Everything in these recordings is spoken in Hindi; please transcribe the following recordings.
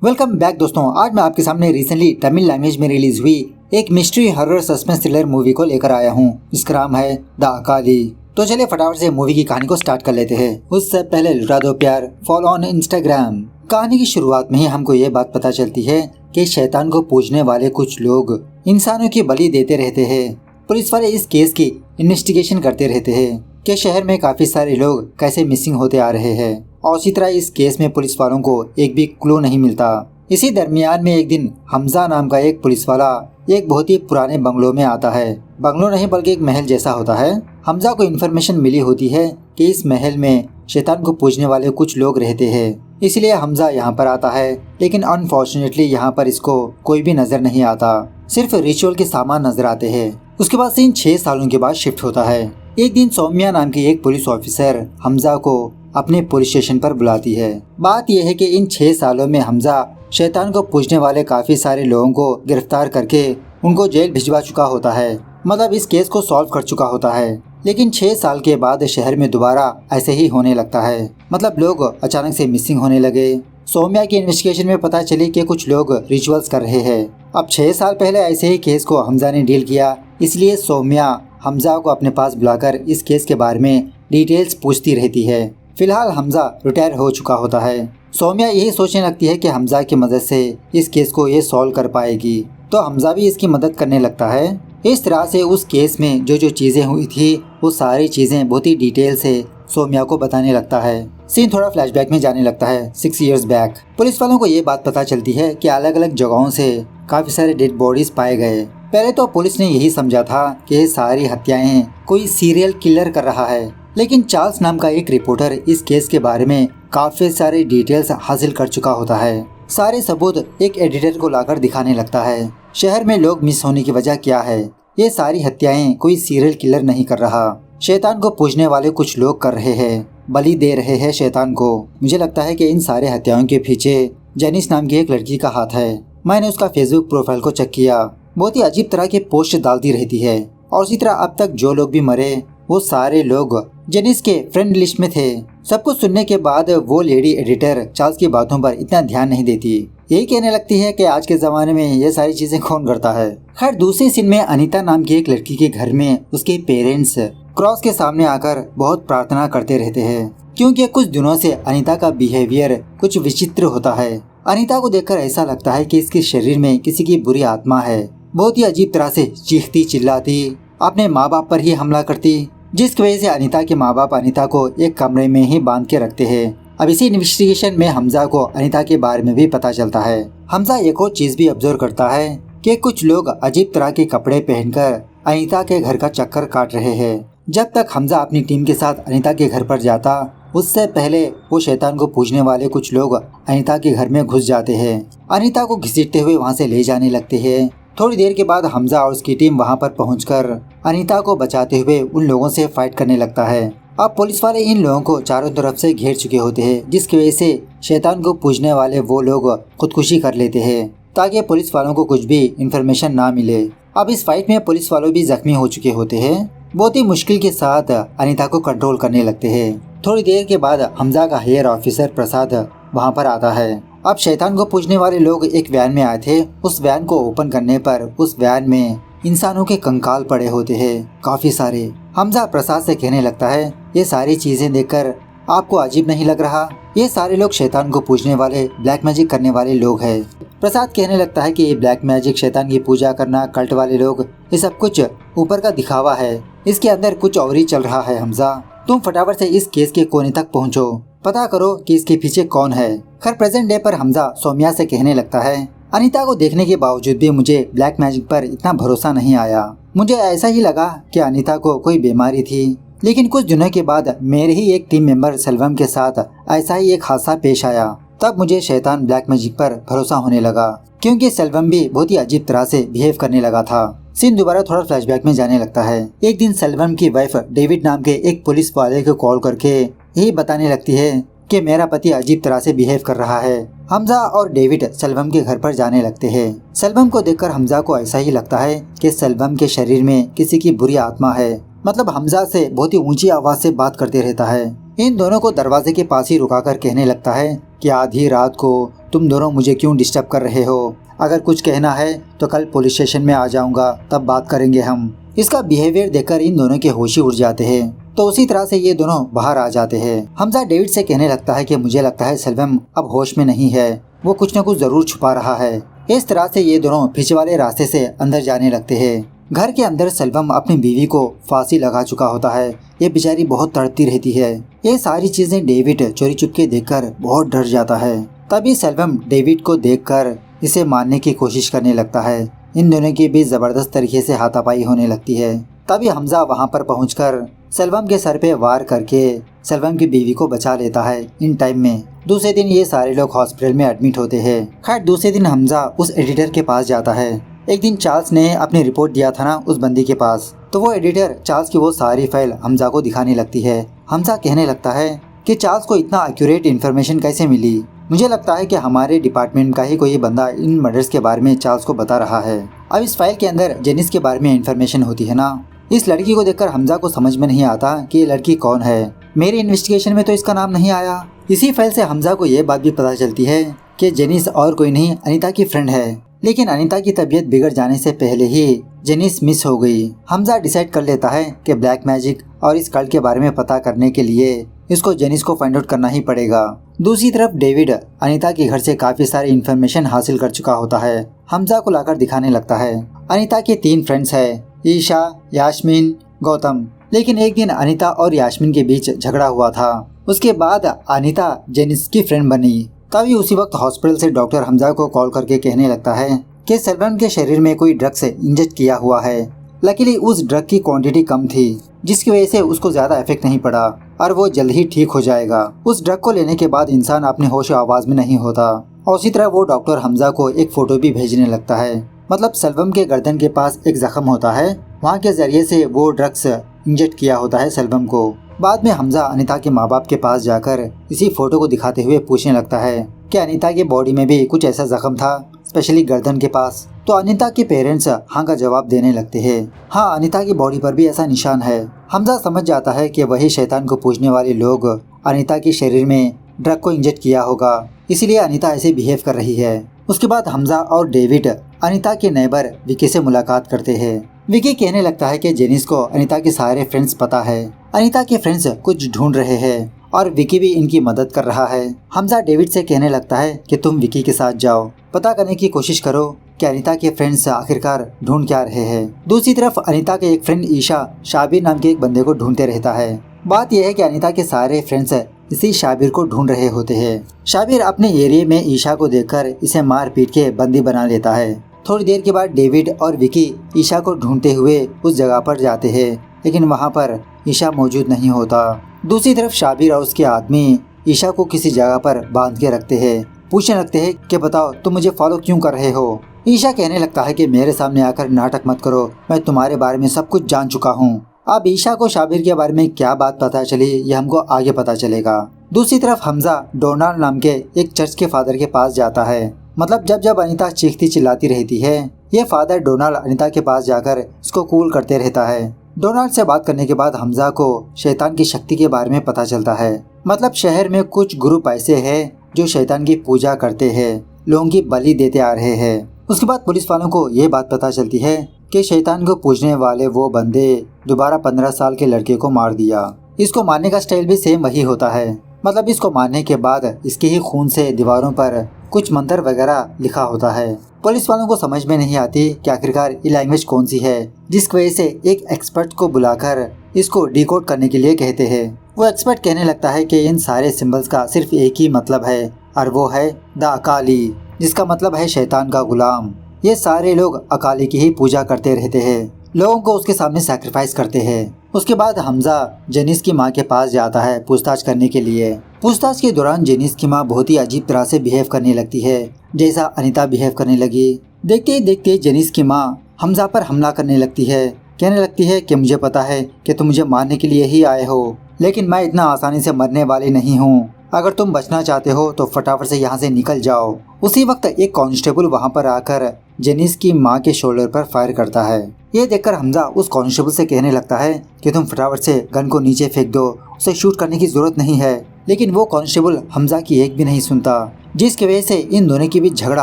वेलकम बैक दोस्तों। आज मैं आपके सामने रिसेंटली तमिल लैंग्वेज में रिलीज हुई एक mystery horror suspense thriller movie को लेकर आया हूँ। इसका नाम है द अकाली। तो चलिए फटाफट से मूवी की कहानी को स्टार्ट कर लेते हैं। उससे पहले लुटा दो प्यार, फॉलो ऑन इंस्टाग्राम। कहानी की शुरुआत में ही हमको ये बात पता चलती है कि शैतान को पूजने वाले कुछ लोग इंसानों की बलि देते रहते हैं। पुलिस वाले इस केस की इन्वेस्टिगेशन करते रहते हैं कि शहर में काफी सारे लोग कैसे मिसिंग होते आ रहे हैं और इसी तरह इस केस में पुलिस वालों को एक भी क्लू नहीं मिलता। इसी दरमियान में एक दिन हमजा नाम का एक पुलिस वाला एक बहुत ही पुराने बंगलों में आता है। बंगलो नहीं बल्कि एक महल जैसा होता है। हमजा को इन्फॉर्मेशन मिली होती है कि इस महल में शैतान को पूजने वाले कुछ लोग रहते हैं, इसलिए हमजा यहाँ पर आता है। लेकिन अनफॉर्चुनेटली यहाँ पर इसको कोई भी नजर नहीं आता, सिर्फ रिचुअल के सामान नजर आते हैं। उसके बाद सीन 6 सालों के बाद शिफ्ट होता है। एक दिन सौम्या नाम की एक पुलिस ऑफिसर हमजा को अपने पुलिस स्टेशन पर बुलाती है। बात यह है कि इन 6 सालों में हमजा शैतान को पूजने वाले काफी सारे लोगों को गिरफ्तार करके उनको जेल भिजवा चुका होता है, मतलब इस केस को सॉल्व कर चुका होता है। लेकिन 6 साल के बाद शहर में दोबारा ऐसे ही होने लगता है, मतलब लोग अचानक से मिसिंग होने लगे। सौम्या की इन्वेस्टिगेशन में पता चली कि कुछ लोग रिचुअल्स कर रहे हैं। अब 6 साल पहले ऐसे ही केस को हमजा ने डील किया, इसलिए सौम्या हमजा को अपने पास बुलाकर इस केस के बारे में डिटेल्स पूछती रहती है। फिलहाल हमजा रिटायर हो चुका होता है। सौम्या यही सोचने लगती है कि हमजा की मदद से इस केस को ये सॉल्व कर पाएगी, तो हमजा भी इसकी मदद करने लगता है। इस तरह से उस केस में जो जो चीजें हुई थी वो सारी चीजें बहुत ही डिटेल से सौम्या को बताने लगता है। सीन थोड़ा फ्लैशबैक में जाने लगता है 6 इयर्स बैक। पुलिस वालों को ये बात पता चलती है कि अलग अलग जगहों से काफी सारे डेड बॉडीज पाए गए। पहले तो पुलिस ने यही समझा था कि ये सारी हत्याएं कोई सीरियल किलर कर रहा है, लेकिन चार्ल्स नाम का एक रिपोर्टर इस केस के बारे में काफी सारे डिटेल्स हासिल कर चुका होता है। सारे सबूत एक एडिटर को लाकर दिखाने लगता है। शहर में लोग मिस होने की वजह क्या है, ये सारी हत्याएं कोई सीरियल किलर नहीं कर रहा, शैतान को पूजने वाले कुछ लोग कर रहे हैं, बलि दे रहे हैं शैतान को। मुझे लगता है कि इन सारे हत्याओं के पीछे जेनिस नाम की एक लड़की का हाथ है। मैंने उसका फेसबुक प्रोफाइल को चेक किया, बहुत ही अजीब तरह के पोस्ट डालती रहती है। और इसी तरह अब तक जो लोग भी मरे वो सारे लोग जेनिस के फ्रेंड लिस्ट में थे। सब कुछ सुनने के बाद वो लेडी एडिटर चार्ल्स की बातों पर इतना ध्यान नहीं देती, यही कहने लगती है कि आज के जमाने में ये सारी चीजें कौन करता है। खैर दूसरे सीन में अनीता नाम की एक लड़की के घर में उसके पेरेंट्स क्रॉस के सामने आकर बहुत प्रार्थना करते रहते हैं, क्योंकि कुछ दिनों से अनीता का बिहेवियर कुछ विचित्र होता है। अनीता को देखकर ऐसा लगता है कि इसके शरीर में किसी की बुरी आत्मा है। बहुत ही अजीब तरह से चीखती चिल्लाती, अपने माँ बाप पर ही हमला करती, जिसकी वजह से अनीता के माँ बाप अनीता को एक कमरे में ही बांध के रखते हैं। अब इसी इन्वेस्टिगेशन में हमजा को अनीता के बारे में भी पता चलता है। हमजा एक और चीज भी ऑब्जर्व करता है कि कुछ लोग अजीब तरह के कपड़े पहनकर अनीता के घर का चक्कर काट रहे हैं। जब तक हमजा अपनी टीम के साथ अनीता के घर पर जाता, उससे पहले वो शैतान को पूजने वाले कुछ लोग अनीता के घर में घुस जाते हैं, अनीता को घसीटते हुए वहाँ से ले जाने लगते हैं। थोड़ी देर के बाद हमजा और उसकी टीम वहां पर पहुंचकर अनीता को बचाते हुए उन लोगों से फाइट करने लगता है। अब पुलिस वाले इन लोगों को चारों तरफ से घेर चुके होते हैं, जिसकी वजह से शैतान को पूजने वाले वो लोग खुदकुशी कर लेते हैं ताकि पुलिस वालों को कुछ भी इंफॉर्मेशन ना मिले। अब इस फाइट में पुलिस वालों भी जख्मी हो चुके होते हैं, बहुत ही मुश्किल के साथ अनीता को कंट्रोल करने लगते हैं। थोड़ी देर के बाद हमजा का हायर ऑफिसर प्रसाद वहाँ पर आता है। अब शैतान को पूजने वाले लोग एक वैन में आए थे। उस वैन को ओपन करने पर उस वैन में इंसानों के कंकाल पड़े होते हैं, काफी सारे। हमजा प्रसाद से कहने लगता है, ये सारी चीजें देखकर आपको अजीब नहीं लग रहा? ये सारे लोग शैतान को पूजने वाले, ब्लैक मैजिक करने वाले लोग हैं। प्रसाद कहने लगता है कि ये ब्लैक मैजिक, शैतान की पूजा करना, कल्ट वाले लोग, ये सब कुछ ऊपर का दिखावा है, इसके अंदर कुछ और ही चल रहा है। हमजा तुम फटाफट से इस केस के कोने तक पहुँचो, पता करो कि इसके पीछे कौन है। खैर प्रेजेंट डे पर हमजा सौम्या से कहने लगता है, अनीता को देखने के बावजूद भी मुझे ब्लैक मैजिक पर इतना भरोसा नहीं आया। मुझे ऐसा ही लगा कि अनीता को कोई बीमारी थी, लेकिन कुछ दिनों के बाद मेरे ही एक टीम मेंबर सेल्वम के साथ ऐसा ही एक हादसा पेश आया। तब मुझे शैतान ब्लैक मैजिक पर भरोसा होने लगा, क्योंकि सेल्वम भी बहुत ही अजीब तरह से बिहेव करने लगा था। सीन दोबारा थोड़ा फ्लैशबैक में जाने लगता है। एक दिन सेल्वम की वाइफ डेविड नाम के एक पुलिस वाले को कॉल करके यही बताने लगती है कि मेरा पति अजीब तरह से बिहेव कर रहा है। हमजा और डेविड सेल्वम के घर पर जाने लगते हैं। सेल्वम को देखकर हमजा को ऐसा ही लगता है कि सेल्वम के शरीर में किसी की बुरी आत्मा है, मतलब हमजा से बहुत ही ऊंची आवाज से बात करते रहता है। इन दोनों को दरवाजे के पास ही रुकाकर कहने लगता है कि आधी रात को तुम दोनों मुझे क्यों डिस्टर्ब कर रहे हो। अगर कुछ कहना है तो कल पुलिस स्टेशन में आ जाऊंगा, तब बात करेंगे हम। इसका बिहेवियर देखकर इन दोनों के होश ही उड़ जाते हैं। तो उसी तरह से ये दोनों बाहर आ जाते हैं। हमजा डेविड से कहने लगता है कि मुझे लगता है सेल्वम अब होश में नहीं है, वो कुछ न कुछ जरूर छुपा रहा है। इस तरह से ये दोनों पीछे वाले रास्ते से अंदर जाने लगते हैं। घर के अंदर सेल्वम अपनी बीवी को फांसी लगा चुका होता है। ये बेचारी बहुत तड़पती रहती है। ये सारी चीजें डेविड चोरी चुपके देखकर बहुत डर जाता है। तभी सेल्वम डेविड को देखकर इसे मारने की कोशिश करने लगता है। इन दोनों की भी जबरदस्त तरीके से हाथापाई होने लगती है। तभी हमजा वहां पर पहुंचकर सेल्वम के सर पे वार करके सेल्वम की बीवी को बचा लेता है इन टाइम में। दूसरे दिन ये सारे लोग हॉस्पिटल में एडमिट होते हैं। खैर दूसरे दिन हमजा उस एडिटर के पास जाता है। एक दिन चार्ल्स ने अपनी रिपोर्ट दिया था ना उस बंदी के पास, तो वो एडिटर चार्ल्स की वो सारी फाइल हमजा को दिखाने लगती है। हमजा कहने लगता है कि चार्ल्स को इतना एक्यूरेट इन्फॉर्मेशन कैसे मिली। मुझे लगता है कि हमारे डिपार्टमेंट का ही कोई बंदा इन मर्डर्स के बारे में चार्ल्स को बता रहा है। अब इस फाइल के अंदर जेनिस के बारे में इन्फॉर्मेशन होती है ना। इस लड़की को देखकर हमजा को समझ में नहीं आता कि ये लड़की कौन है। मेरे इन्वेस्टिगेशन में तो इसका नाम नहीं आया। इसी फाइल से हमजा को ये बात भी पता चलती है कि जेनिस और कोई नहीं अनीता की फ्रेंड है। लेकिन अनीता की तबीयत बिगड़ जाने से पहले ही जेनिस मिस हो गई। हमजा डिसाइड कर लेता है कि ब्लैक मैजिक और इस कल्ट के बारे में पता करने के लिए इसको जेनिस को फाइंड आउट करना ही पड़ेगा। दूसरी तरफ डेविड अनीता के घर से काफी सारी इन्फॉर्मेशन हासिल कर चुका होता है। हमजा को लाकर दिखाने लगता है। अनीता के 3 फ्रेंड्स है, ईशा, यास्मीन, गौतम। लेकिन एक दिन अनीता और यास्मीन के बीच झगड़ा हुआ था। उसके बाद अनीता जेनिस की फ्रेंड बनी। तभी उसी वक्त हॉस्पिटल से डॉक्टर हमजा को कॉल करके कहने लगता है कि सेल्वम के शरीर में कोई ड्रग से इंजेक्ट किया हुआ है। लकीली उस ड्रग की क्वांटिटी कम थी, जिसकी वजह से उसको ज्यादा इफेक्ट नहीं पड़ा और वो जल्द ही ठीक हो जाएगा। उस ड्रग को लेने के बाद इंसान अपने होश आवाज में नहीं होता। और उसी तरह वो डॉक्टर हमजा को एक फोटो भी भेजने लगता है। मतलब सेल्वम के गर्दन के पास एक जख्म होता है, वहाँ के जरिए से वो ड्रग्स इंजेक्ट किया होता है सेल्वम को। बाद में हमजा अनीता के माँ बाप के पास जाकर इसी फोटो को दिखाते हुए पूछने लगता है कि अनीता के बॉडी में भी कुछ ऐसा जख्म था, स्पेशली गर्दन के पास। तो अनीता के पेरेंट्स हाँ का जवाब देने लगते हैं। हाँ, अनीता की बॉडी पर भी ऐसा निशान है। हमजा समझ जाता है कि वही शैतान को पूजने वाले लोग अनीता के शरीर में ड्रग को इंजेक्ट किया होगा, इसीलिए अनीता ऐसे बिहेव कर रही है। उसके बाद हमजा और डेविड अनीता के नेबर विकी से मुलाकात करते हैं। विकी कहने लगता है कि जेनिस को अनीता के सारे फ्रेंड्स पता है। अनीता के फ्रेंड्स कुछ ढूंढ रहे हैं और विकी भी इनकी मदद कर रहा है। हमजा डेविड से कहने लगता है कि तुम विकी के साथ जाओ, पता करने की कोशिश करो कि अनीता के फ्रेंड्स आखिरकार ढूंढ क्या रहे हैं। दूसरी तरफ अनीता के एक फ्रेंड ईशा शाबिर नाम के एक बंदे को ढूंढते रहता है। बात यह है कि अनीता के सारे फ्रेंड्स इसी शाबिर को ढूंढ रहे होते हैं। शाबिर अपने एरिया में ईशा को देखकर इसे मार पीट के बंदी बना लेता है। थोड़ी देर के बाद डेविड और विकी ईशा को ढूंढते हुए उस जगह पर जाते हैं, लेकिन वहाँ पर ईशा मौजूद नहीं होता। दूसरी तरफ शाबिर और उसके आदमी ईशा को किसी जगह पर बांध के रखते हैं। पूछने लगते हैं कि बताओ तुम मुझे फॉलो क्यों कर रहे हो। ईशा कहने लगता है कि मेरे सामने आकर नाटक मत करो, मैं तुम्हारे बारे में सब कुछ जान चुका हूँ। अब ईशा को शाबिर के बारे में क्या बात पता चली ये हमको आगे पता चलेगा। दूसरी तरफ हमजा डोनाल्ड नाम के एक चर्च के फादर के पास जाता है। मतलब जब अनीता चीखती चिल्लाती रहती है, ये फादर डोनाल्ड अनीता के पास जाकर इसको कूल करते रहता है। डोनाल्ड से बात करने के बाद हमजा को शैतान की शक्ति के बारे में पता चलता है। मतलब शहर में कुछ ग्रुप ऐसे हैं जो शैतान की पूजा करते हैं, लोगों की बलि देते आ रहे हैं। उसके बाद पुलिस वालों को ये बात पता चलती है कि शैतान को पूजने वाले वो बंदे दोबारा 15 साल के लड़के को मार दिया। इसको मारने का स्टाइल भी सेम वही होता है। मतलब इसको मारने के बाद इसके ही खून से दीवारों पर कुछ मंत्र वगैरह लिखा होता है। पुलिस वालों को समझ में नहीं आती कि आखिरकार ये लैंग्वेज कौन सी है, जिस वजह से एक एक्सपर्ट को बुलाकर इसको डिकोड करने के लिए कहते हैं। वो एक्सपर्ट कहने लगता है कि इन सारे सिंबल्स का सिर्फ एक ही मतलब है और वो है द अकाली, जिसका मतलब है शैतान का गुलाम। ये सारे लोग अकाली की ही पूजा करते रहते हैं, लोगों को उसके सामने सैक्रिफाइस करते हैं। उसके बाद हमजा जेनिस की माँ के पास जाता है पूछताछ करने के लिए। पूछताछ के दौरान जेनिस की माँ बहुत ही अजीब तरह से बिहेव करने लगती है, जैसा अनीता बिहेव करने लगी। देखते ही देखते जेनिस की माँ हमजा पर हमला करने लगती है। कहने लगती है कि मुझे पता है कि तुम मुझे मारने के लिए ही आए हो, लेकिन मैं इतना आसानी से मरने वाली नहीं हूँ। अगर तुम बचना चाहते हो तो फटाफट से यहाँ से निकल जाओ। उसी वक्त एक कांस्टेबल वहाँ पर आकर जेनिस की माँ के शोल्डर पर फायर करता है। ये देखकर हमजा उस कांस्टेबल से कहने लगता है कि तुम फटाफट से गन को नीचे फेंक दो उसे शूट करने की जरूरत नहीं है, लेकिन वो कांस्टेबल हमजा की एक भी नहीं सुनता, जिसकी वजह से इन दोनों के बीच झगड़ा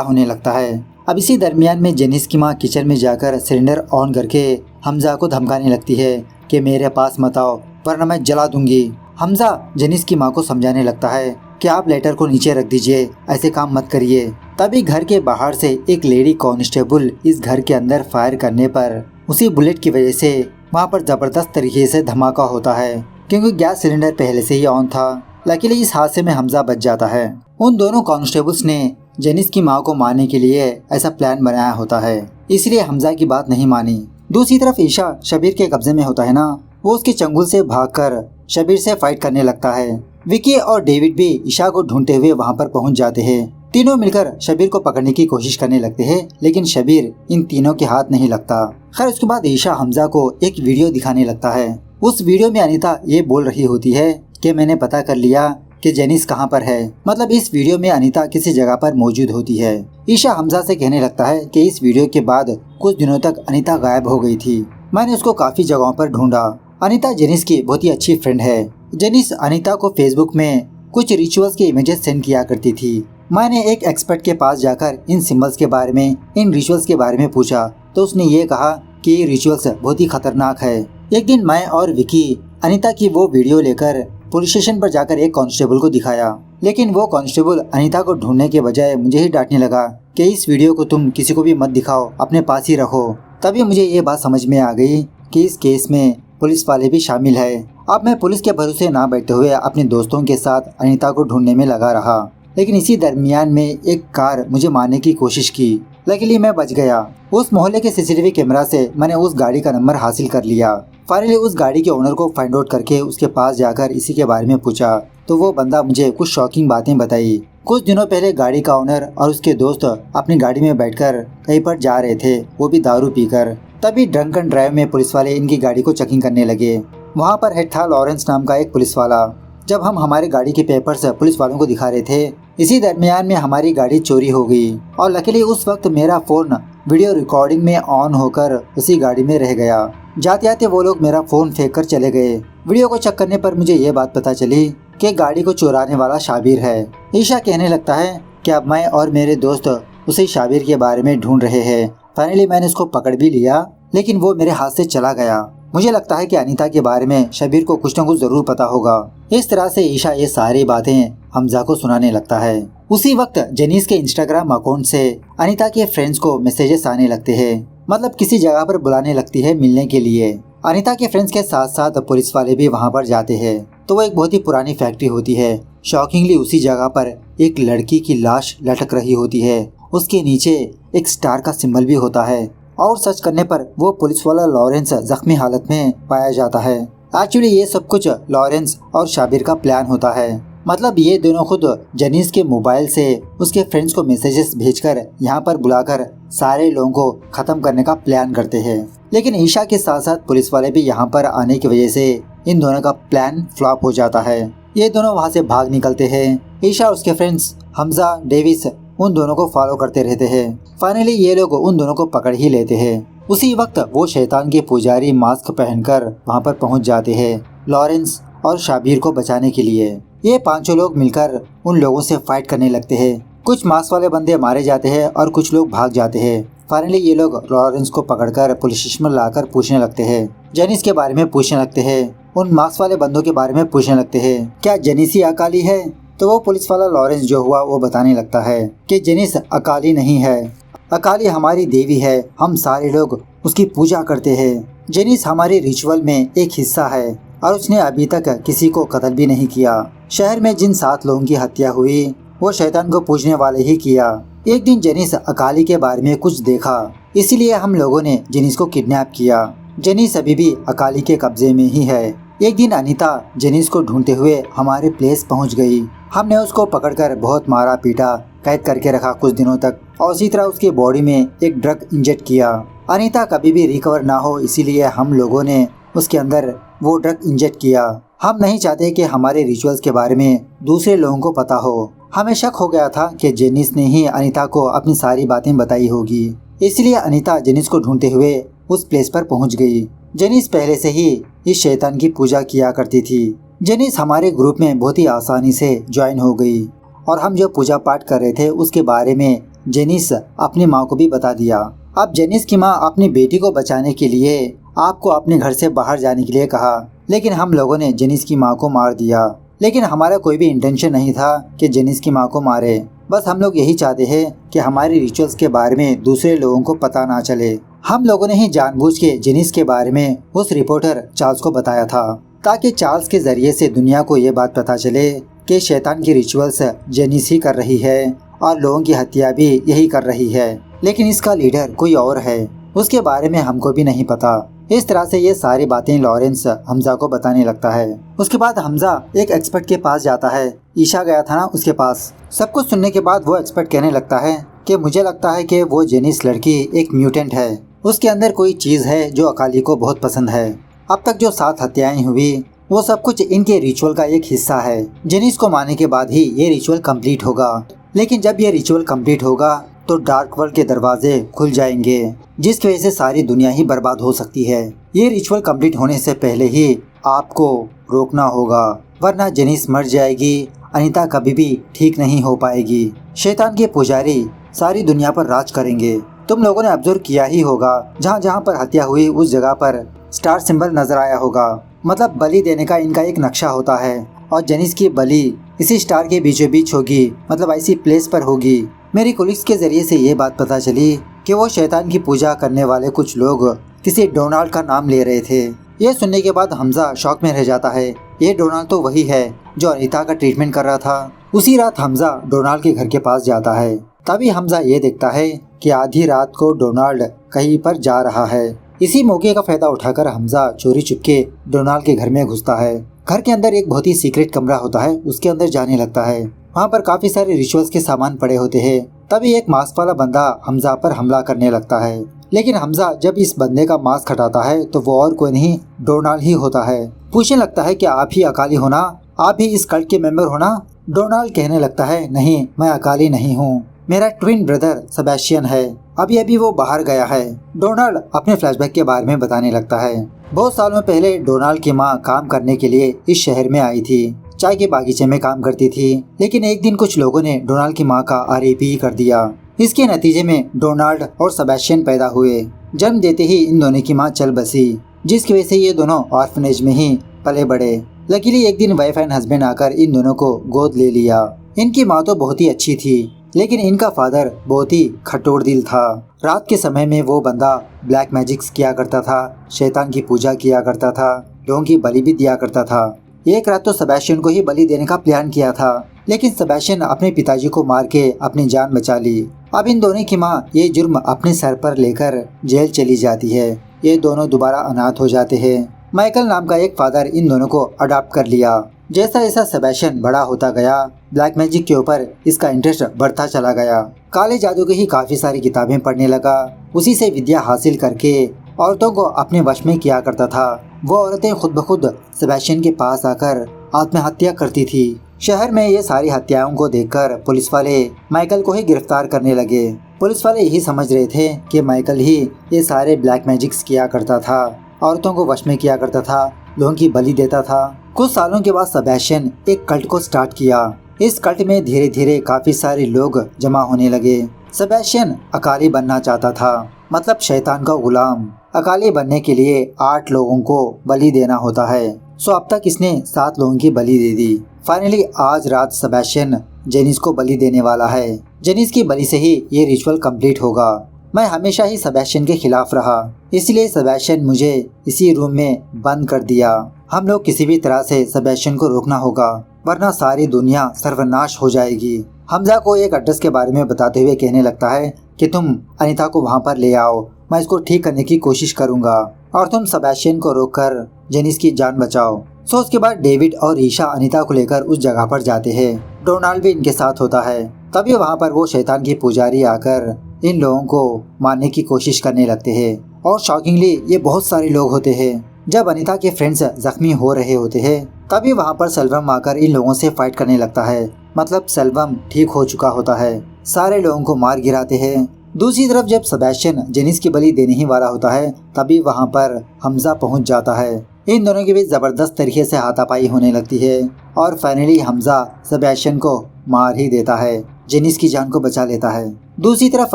होने लगता है। अब इसी दरमियान में जेनिस की माँ किचन में जाकर सिलेंडर ऑन करके हमजा को धमकाने लगती है कि मेरे पास मत आओ वरना मैं जला दूंगी। हमजा जेनिस की माँ को समझाने लगता है कि आप लेटर को नीचे रख दीजिए, ऐसे काम मत करिए। तभी घर के बाहर से एक लेडी कांस्टेबल इस घर के अंदर फायर करने पर उसी बुलेट की वजह से वहाँ पर जबरदस्त तरीके से धमाका होता है, क्योंकि गैस सिलेंडर पहले से ही ऑन था। लकीली इस हादसे में हमजा बच जाता है। उन दोनों कांस्टेबल्स ने जेनिस की माँ को मारने के लिए ऐसा प्लान बनाया होता है, इसलिए हमजा की बात नहीं मानी। दूसरी तरफ ईशा शबीर के कब्जे में होता है ना, वो उसके चंगुल से भागकर शबीर से फाइट करने लगता है। विकी और डेविड भी ईशा को ढूंढते हुए वहाँ पर पहुँच जाते हैं। तीनों मिलकर शबीर को पकड़ने की कोशिश करने लगते हैं, लेकिन शबीर इन तीनों के हाथ नहीं लगता। खैर उसके बाद ईशा हमजा को एक वीडियो दिखाने लगता है। उस वीडियो में अनीता ये बोल रही होती है कि मैंने पता कर लिया कि जेनिस कहाँ पर है। मतलब इस वीडियो में अनीता किसी जगह पर मौजूद होती है। ईशा हमजा से कहने लगता है कि इस वीडियो के बाद कुछ दिनों तक अनीता गायब हो गई थी, मैंने उसको काफी जगहों पर ढूंढा। अनीता जेनिस की बहुत ही अच्छी फ्रेंड है। जेनिस अनीता को फेसबुक में कुछ रिचुअल्स के इमेजेस सेंड किया करती थी। मैंने एक एक्सपर्ट के पास जाकर इन सिंबल्स के बारे में, इन रिचुअल्स के बारे में पूछा तो उसने ये कहा कि ये रिचुअल्स बहुत ही खतरनाक है। एक दिन मैं और विकी अनीता की वो वीडियो लेकर पुलिस स्टेशन पर जाकर एक कांस्टेबल को दिखाया, लेकिन वो कांस्टेबल अनीता को ढूंढने के बजाय मुझे ही डांटने लगा कि इस वीडियो को तुम किसी को भी मत दिखाओ, अपने पास ही रखो। तभी मुझे ये बात समझ में आ गई कि इस केस में पुलिस वाले भी शामिल है। अब मैं पुलिस के भरोसे ना बैठते हुए अपने दोस्तों के साथ अनीता को ढूंढने में लगा रहा, लेकिन इसी दरमियान में एक कार मुझे मारने की कोशिश की। लकीली मैं बच गया। उस मोहल्ले के सीसीटीवी कैमरा से मैंने उस गाड़ी का नंबर हासिल कर लिया। फाइनली उस गाड़ी के ओनर को फाइंड आउट करके उसके पास जाकर इसी के बारे में पूछा तो वो बंदा मुझे कुछ शॉकिंग बातें बताई। कुछ दिनों पहले गाड़ी का ओनर और उसके दोस्त अपनी गाड़ी में बैठकर कहीं पर जा रहे थे, वो भी दारू पीकर। तभी ड्रंक एंड ड्राइव में पुलिस वाले इनकी गाड़ी को चेकिंग करने लगे। वहाँ पर हेड था लॉरेंस नाम का एक पुलिस वाला। जब हम हमारे गाड़ी के पेपर्स पुलिस वालों को दिखा रहे थे, इसी दरमियान में हमारी गाड़ी चोरी हो गई और लकीली उस वक्त मेरा फोन वीडियो रिकॉर्डिंग में ऑन होकर उसी गाड़ी में रह गया। जाते जाते वो लोग मेरा फोन फेंक कर चले गए। वीडियो को चेक करने पर मुझे ये बात पता चली कि गाड़ी को चुराने वाला शाबिर है। ईशा कहने लगता है कि अब मैं और मेरे दोस्त उसी शाबिर के बारे में ढूंढ रहे हैं। फाइनली मैंने उसको पकड़ भी लिया, लेकिन वो मेरे हाथ से चला गया। मुझे लगता है कि अनीता के बारे में शबीर को कुछ न कुछ जरूर पता होगा। इस तरह से ईशा ये सारी बातें हमजा को सुनाने लगता है। उसी वक्त जेनिस के इंस्टाग्राम अकाउंट से अनीता के फ्रेंड्स को मैसेजेस आने लगते हैं, मतलब किसी जगह पर बुलाने लगती है मिलने के लिए। अनीता के फ्रेंड्स के साथ साथ पुलिस वाले भी वहाँ पर जाते हैं। तो वो एक बहुत ही पुरानी फैक्ट्री होती है। शॉकिंगली उसी जगह पर एक लड़की की लाश लटक रही होती है, उसके नीचे एक स्टार का सिंबल भी होता है और सर्च करने पर वो पुलिस वाला लॉरेंस जख्मी हालत में पाया जाता है। एक्चुअली ये सब कुछ लॉरेंस और शाबिर का प्लान होता है। मतलब ये दोनों खुद जेनिस के मोबाइल से उसके फ्रेंड्स को मैसेजेस भेजकर यहाँ पर बुलाकर सारे लोगों को खत्म करने का प्लान करते हैं। लेकिन ईशा के साथ साथ पुलिस वाले भी यहाँ पर आने की वजह से इन दोनों का प्लान फ्लॉप हो जाता है। ये दोनों वहाँ से भाग निकलते हैं। ईशा और उसके फ्रेंड्स हमजा, डेविस उन दोनों को फॉलो करते रहते हैं। फाइनली ये लोग उन दोनों को पकड़ ही लेते हैं। उसी वक्त वो शैतान के पुजारी मास्क पहनकर वहाँ पर पहुँच जाते हैं लॉरेंस और शाबिर को बचाने के लिए। ये पांचों लोग मिलकर उन लोगों से फाइट करने लगते हैं। कुछ मास्क वाले बंदे मारे जाते हैं और कुछ लोग भाग जाते हैं। फाइनली ये लोग लॉरेंस को पकड़कर पुलिस स्टेशन में लाकर पूछने लगते हैं। जेनिस के बारे में पूछने लगते हैं, उन मास्क वाले बंदों के बारे में पूछने लगते हैं, क्या जेनिस ही अकाली है? तो वो पुलिस वाला लॉरेंस जो हुआ वो बताने लगता है कि जेनिस अकाली नहीं है, अकाली हमारी देवी है, हम सारे लोग उसकी पूजा करते हैं। जेनिस हमारे रिचुअल में एक हिस्सा है और उसने अभी तक किसी को कत्ल भी नहीं किया। शहर में जिन 7 लोगों की हत्या हुई वो शैतान को पूजने वाले ही किया। एक दिन जेनिस अकाली के बारे में कुछ देखा, इसीलिए हम लोगों ने जेनिस को किडनैप किया। जेनिस अभी भी अकाली के कब्जे में ही है। एक दिन अनीता जेनिस को ढूंढते हुए हमारे प्लेस पहुंच गई। हमने उसको पकड़कर बहुत मारा पीटा, कैद करके रखा कुछ दिनों तक और इसी तरह उसकी बॉडी में एक ड्रग इंजेक्ट किया। अनीता कभी भी रिकवर ना हो, इसीलिए हम लोगों ने उसके अंदर वो ड्रग इंजेक्ट किया। हम नहीं चाहते कि हमारे रिचुअल्स के बारे में दूसरे लोगों को पता हो। हमें शक हो गया था कि जेनिस ने ही अनीता को अपनी सारी बातें बताई होगी, इसलिए अनीता जेनिस को ढूंढते हुए उस प्लेस पर पहुंच गई। जेनिस पहले से ही इस शैतान की पूजा किया करती थी। जेनिस हमारे ग्रुप में बहुत ही आसानी से ज्वाइन हो गई और हम जो पूजा पाठ कर रहे थे उसके बारे में जेनिस अपनी माँ को भी बता दिया। अब जेनिस की माँ अपनी बेटी को बचाने के लिए आपको अपने घर से बाहर जाने के लिए कहा, लेकिन हम लोगों ने जेनिस की माँ को मार दिया। लेकिन हमारा कोई भी इंटेंशन नहीं था कि जेनिस की माँ को मारे, बस हम लोग यही चाहते हैं कि हमारे रिचुअल्स के बारे में दूसरे लोगों को पता ना चले। हम लोगों ने ही जानबूझ के जेनिस के बारे में उस रिपोर्टर चार्ल्स को बताया था, ताकि चार्ल्स के जरिए से दुनिया को ये बात पता चले कि शैतान की रिचुअल्स जेनिस ही कर रही है और लोगों की हत्या भी यही कर रही है, लेकिन इसका लीडर कोई और है, उसके बारे में हमको भी नहीं पता। इस तरह से ये सारी बातें लॉरेंस हमजा को बताने लगता है। उसके बाद हमजा एक एक्सपर्ट के पास जाता है, ईशा गया था ना उसके पास। सब कुछ सुनने के बाद वो एक्सपर्ट कहने लगता है कि मुझे लगता है कि वो जेनिस लड़की एक म्यूटेंट है, उसके अंदर कोई चीज़ है जो अकाली को बहुत पसंद है। अब तक जो 7 हत्याएं हुई वो सब कुछ इनके रिचुअल का एक हिस्सा है। जेनिस को मारने के बाद ही ये रिचुअल कंप्लीट होगा, लेकिन जब ये रिचुअल कंप्लीट होगा तो डार्क वर्ल्ड के दरवाजे खुल जाएंगे, जिसकी वजह से सारी दुनिया ही बर्बाद हो सकती है। ये रिचुअल कंप्लीट होने से पहले ही आपको रोकना होगा, वरना जेनिस मर जाएगी, अनीता कभी भी ठीक नहीं हो पाएगी। शैतान के पुजारी सारी दुनिया पर राज करेंगे। तुम लोगों ने ऑब्जर्व किया ही होगा, जहाँ जहाँ पर हत्या हुई उस जगह पर स्टार सिंबल नजर आया होगा, मतलब बलि देने का इनका एक नक्शा होता है और जेनिस की बलि इसी स्टार के बीचों बीच होगी, मतलब ऐसी प्लेस पर होगी। मेरी कोलिग्स के जरिए से ये बात पता चली कि वो शैतान की पूजा करने वाले कुछ लोग किसी डोनाल्ड का नाम ले रहे थे। ये सुनने के बाद हमजा शॉक में रह जाता है। ये डोनाल्ड तो वही है जो अनीता का ट्रीटमेंट कर रहा था। उसी रात हमजा डोनाल्ड के घर के पास जाता है। तभी हमजा ये देखता है कि आधी रात को डोनाल्ड कहीं पर जा रहा है। इसी मौके का फायदा उठाकर हमजा चोरी चुपके डोनाल्ड के घर में घुसता है। घर के अंदर एक बहुत ही सीक्रेट कमरा होता है, उसके अंदर जाने लगता है। वहाँ पर काफी सारे रिचुअल्स के सामान पड़े होते हैं। तभी एक मास्क वाला बंदा हमजा पर हमला करने लगता है, लेकिन हमजा जब इस बंदे का मास्क हटाता है तो वो और कोई नहीं डोनाल्ड ही होता है। पूछने लगता है कि आप ही अकाली हो ना, आप ही इस कल्ट के मेंबर हो ना। डोनाल्ड कहने लगता है नहीं, मैं अकाली नहीं हूँ, मेरा ट्विन ब्रदर सेबेस्टियन है, अभी वो बाहर गया है। डोनाल्ड अपने फ्लैशबैक के बारे में बताने लगता है। बहुत सालों पहले डोनाल्ड की माँ काम करने के लिए इस शहर में आई थी, चाय के बागीचे में काम करती थी, लेकिन एक दिन कुछ लोगों ने डोनाल्ड की माँ का आरएपी कर दिया। इसके नतीजे में डोनाल्ड और सेबेस्टियन पैदा हुए। जन्म देते ही इन दोनों की माँ चल बसी, जिसकी वजह से ये दोनों ऑर्फनेज में ही पले बड़े। लकीली एक दिन वाइफ एंड हस्बैंड आकर इन दोनों को गोद ले लिया। इनकी माँ तो बहुत ही अच्छी थी, लेकिन इनका फादर बहुत ही खटोर दिल था। रात के समय में वो बंदा ब्लैक मैजिक्स किया करता था, शैतान की पूजा किया करता था, लोगों की बलि भी दिया करता था। एक रात तो सेबेस्टियन को ही बलि देने का प्लान किया था, लेकिन सेबेस्टियन अपने पिताजी को मार के अपनी जान बचा ली। अब इन दोनों की माँ ये जुर्म अपने सर पर लेकर जेल चली जाती है। ये दोनों दोबारा अनाथ हो जाते हैं। माइकल नाम का एक फादर इन दोनों को अडॉप्ट कर लिया। जैसा जैसा सेबेस्टियन बड़ा होता गया, ब्लैक मैजिक के ऊपर इसका इंटरेस्ट बढ़ता चला गया। काले जादू की ही काफी सारी किताबें पढ़ने लगा। उसी से विद्या हासिल करके औरतों को अपने वश में किया करता था। वो औरतें खुद ब खुद सेबेस्टियन के पास आकर आत्महत्या करती थी। शहर में ये सारी हत्याओं को देखकर पुलिस वाले माइकल को ही गिरफ्तार करने लगे। पुलिस वाले यही समझ रहे थे कि माइकल ही ये सारे ब्लैक मैजिक्स किया करता था, औरतों को वश में किया करता था, लोगों की बलि देता था। कुछ सालों के बाद सेबेस्टियन एक कल्ट को स्टार्ट किया। इस कल्ट में धीरे धीरे काफी सारे लोग जमा होने लगे। सेबेस्टियन अकाली बनना चाहता था, मतलब शैतान का गुलाम। अकाली बनने के लिए 8 लोगों को बलि देना होता है। सो अब तक इसने 7 लोगों की बलि दे दी। फाइनली आज रात सेबेस्टियन जेनिस को बलि देने वाला है। जेनिस की बलि से ही ये रिचुअल कंप्लीट होगा। मैं हमेशा ही सेबेस्टियन के खिलाफ रहा, इसलिए सेबेस्टियन मुझे इसी रूम में बंद कर दिया। हम लोग किसी भी तरह से सेबेस्टियन को रोकना होगा, वरना सारी दुनिया सर्वनाश हो जाएगी। हमजा को एक एड्रेस के बारे में बताते हुए कहने लगता है कि तुम अनीता को वहाँ पर ले आओ, मैं इसको ठीक करने की कोशिश करूँगा और तुम सेबेस्टियन को रोककर जेनिस की जान बचाओ। सो उसके बाद डेविड और ईशा अनीता को लेकर उस जगह पर जाते हैं। डोनाल्ड भी इनके साथ होता है। तभी वहाँ पर वो शैतान के पुजारी आकर इन लोगों को मारने की कोशिश करने लगते हैं और शॉकिंगली ये बहुत सारे लोग होते हैं। जब अनीता के फ्रेंड्स जख्मी हो रहे होते हैं तभी वहाँ पर सेल्वम आकर इन लोगों से फाइट करने लगता है, मतलब सेल्वम ठीक हो चुका होता है। सारे लोगों को मार गिराते हैं। दूसरी तरफ जब सेबेस्टियन जेनिस की बलि देने ही वाला होता है तभी वहाँ पर हमजा पहुँच जाता है। इन दोनों के बीच जबरदस्त तरीके से हाथापाई होने लगती है और फाइनली हमजा सेबेस्टियन को मार ही देता है। जेनिस की जान को बचा लेता है। दूसरी तरफ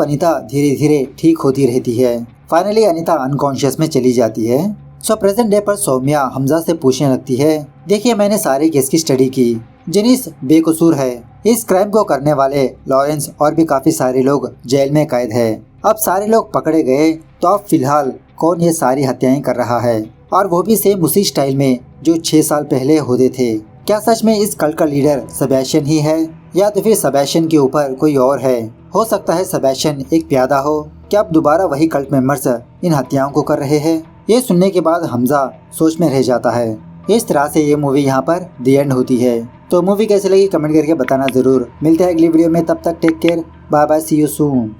अनीता धीरे धीरे ठीक होती रहती है। फाइनली अनीता अनकॉन्शियस में चली जाती है। सो प्रेजेंट डे पर सौम्या हमजा से पूछने लगती है, देखिए मैंने सारे केस की स्टडी की, जेनिस बेकसूर है। इस क्राइम को करने वाले लॉरेंस और भी काफी सारे लोग जेल में कैद है। अब सारे लोग पकड़े गए तो अब फिलहाल कौन ये सारी हत्याएं कर रहा है, और वो भी सेम उसी स्टाइल में जो 6 साल पहले होते थे। क्या सच में इस कल्ट का लीडर सेबेस्टियन ही है, या तो फिर सेबेस्टियन के ऊपर कोई और है? हो सकता है सेबेस्टियन एक प्यादा हो। क्या अब दोबारा वही कल्ट मेंबर्स इन हत्याओं को कर रहे हैं? ये सुनने के बाद हमजा सोच में रह जाता है। इस तरह से ये मूवी यहाँ पर दी एंड होती है। तो मूवी कैसी लगी कमेंट करके बताना जरूर। मिलते हैं अगली वीडियो में, तब तक take care, bye bye, see you soon.